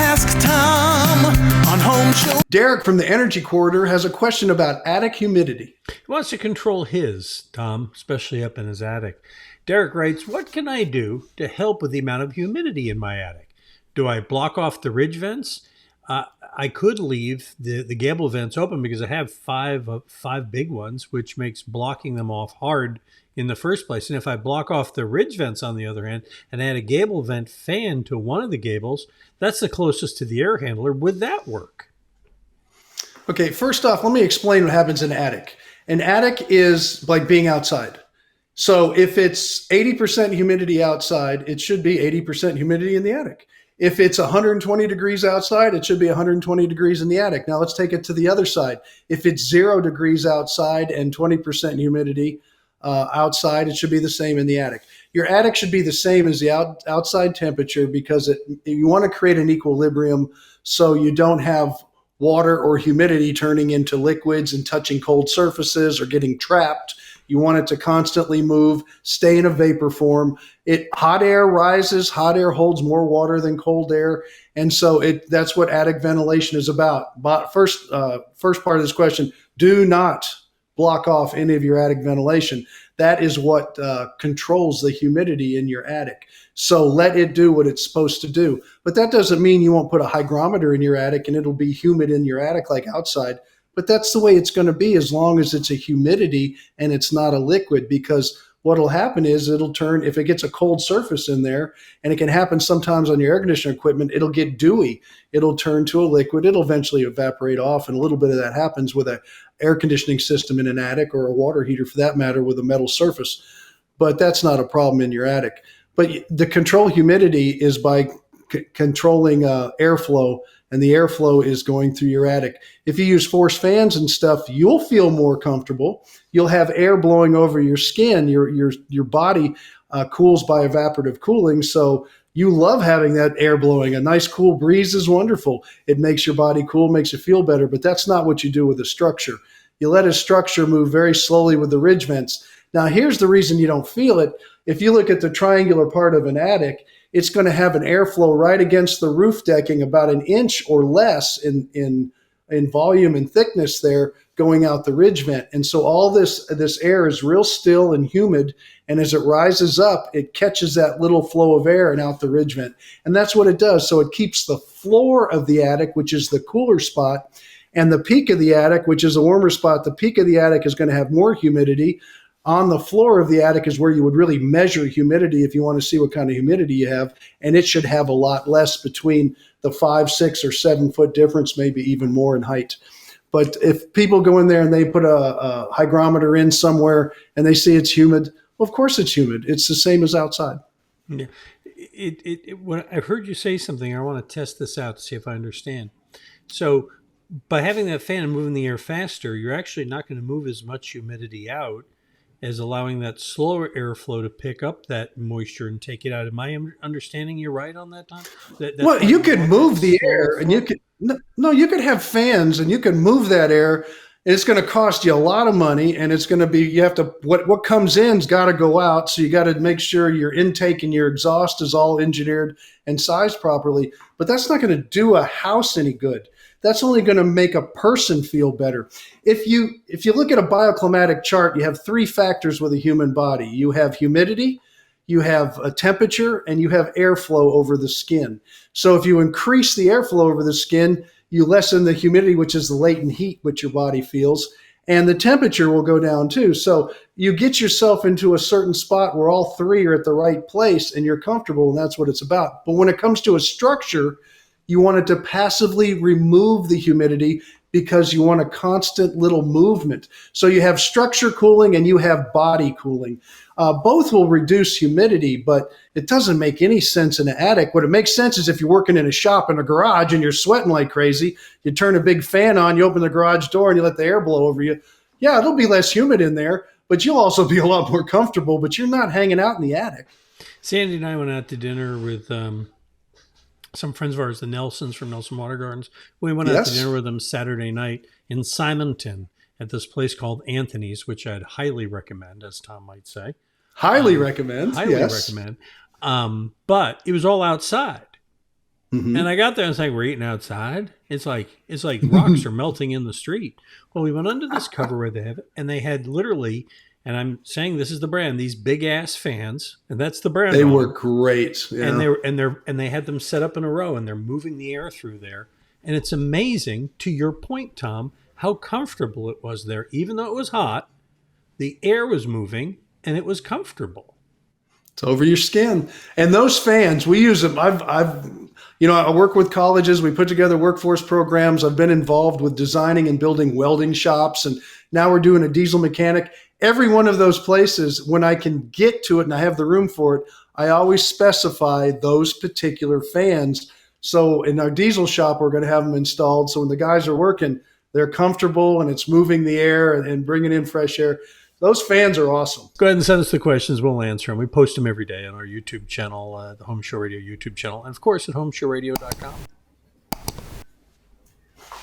Ask Tom on Home Show. Derek from the Energy Corridor has a question about attic humidity. He wants to control his, Tom, especially up in his attic. Derek writes, what can I do to help with the amount of humidity in my attic? Do I block off the ridge vents? I could leave the gable vents open because I have five big ones, which makes blocking them off hard in the first place. And if I block off the ridge vents, on the other hand, and add a gable vent fan to one of the gables, that's the closest to the air handler. Would that work? Okay, first off, let me explain what happens in an attic. An attic is like being outside. So if it's 80% humidity outside, it should be 80% humidity in the attic. If it's 120 degrees outside, it should be 120 degrees in the attic. Now let's take it to the other side. If it's 0 degrees outside and 20% humidity outside, it should be the same in the attic. Your attic should be the same as the outside temperature because you want to create an equilibrium so you don't have water or humidity turning into liquids and touching cold surfaces or getting trapped. You want it to constantly move, stay in a vapor form. Hot air rises, hot air holds more water than cold air. And so that's what attic ventilation is about. But first part of this question, do not block off any of your attic ventilation. That is what controls the humidity in your attic. So let it do what it's supposed to do. But that doesn't mean you won't put a hygrometer in your attic and it'll be humid in your attic like outside. But that's the way it's going to be as long as it's a humidity and it's not a liquid, because what will happen is it'll turn, if it gets a cold surface in there, and it can happen sometimes on your air conditioner equipment, it'll get dewy. It'll turn to a liquid. It'll eventually evaporate off. And a little bit of that happens with an air conditioning system in an attic, or a water heater for that matter, with a metal surface. But that's not a problem in your attic. But the control humidity is by controlling airflow, and the airflow is going through your attic. If you use forced fans and stuff, you'll feel more comfortable. You'll have air blowing over your skin. Your body cools by evaporative cooling, so you love having that air blowing. A nice cool breeze is wonderful. It makes your body cool, makes you feel better, but that's not what you do with a structure. You let a structure move very slowly with the ridge vents. Now, here's the reason you don't feel it. If you look at the triangular part of an attic, it's going to have an airflow right against the roof decking, about an inch or less in volume and thickness there, going out the ridge vent. And so all this air is real still and humid. And as it rises up, it catches that little flow of air and out the ridge vent. And that's what it does. So it keeps the floor of the attic, which is the cooler spot, and the peak of the attic, which is a warmer spot. The peak of the attic is going to have more humidity. On the floor of the attic is where you would really measure humidity if you want to see what kind of humidity you have. And it should have a lot less, between the 5, 6, or 7 foot difference, maybe even more in height. But if people go in there and they put a hygrometer in somewhere and they see it's humid, well, of course it's humid. It's the same as outside. Yeah. When I heard you say something, I want to test this out to see if I understand. So by having that fan and moving the air faster, you're actually not going to move as much humidity out as allowing that slower airflow to pick up that moisture and take it out. Am I understanding you right on that, Tom? Well, you could move the air, and you could you could have fans, and you can move that air. And it's going to cost you a lot of money, and it's going to be, you have to, what comes in's got to go out. So you got to make sure your intake and your exhaust is all engineered and sized properly. But that's not going to do a house any good. That's only going to make a person feel better. If you look at a bioclimatic chart, you have 3 factors with a human body. You have humidity, you have a temperature, and you have airflow over the skin. So if you increase the airflow over the skin, you lessen the humidity, which is the latent heat which your body feels, and the temperature will go down too. So you get yourself into a certain spot where all 3 are at the right place and you're comfortable, and that's what it's about. But when it comes to a structure, you want it to passively remove the humidity because you want a constant little movement. So you have structure cooling and you have body cooling. Both will reduce humidity, but it doesn't make any sense in an attic. What it makes sense is if you're working in a shop in a garage and you're sweating like crazy, you turn a big fan on, you open the garage door and you let the air blow over you. Yeah, it'll be less humid in there, but you'll also be a lot more comfortable, but you're not hanging out in the attic. Sandy and I went out to dinner with some friends of ours, the Nelsons from Nelson Water Gardens. We went out to dinner with them Saturday night in Simonton at this place called Anthony's, which I'd highly recommend, as Tom might say. Highly recommend. Highly recommend. But it was all outside. And I got there and it's like, we're eating outside. It's like rocks are melting in the street. Well, we went under this cover where they have it, and they had literally, and I'm saying this is the brand, these big ass fans, and that's the brand. They were great. Yeah. And they had them set up in a row, and they're moving the air through there. And it's amazing, to your point, Tom, how comfortable it was there. Even though it was hot, the air was moving and it was comfortable. It's over your skin. And those fans, we use them. I work with colleges. We put together workforce programs. I've been involved with designing and building welding shops. And now we're doing a diesel mechanic. Every one of those places, when I can get to it and I have the room for it, I always specify those particular fans. So in our diesel shop, we're going to have them installed. So when the guys are working, they're comfortable and it's moving the air and bringing in fresh air. Those fans are awesome. Go ahead and send us the questions. We'll answer them. We post them every day on our YouTube channel, the Home Show Radio YouTube channel, and of course at HomeShowRadio.com.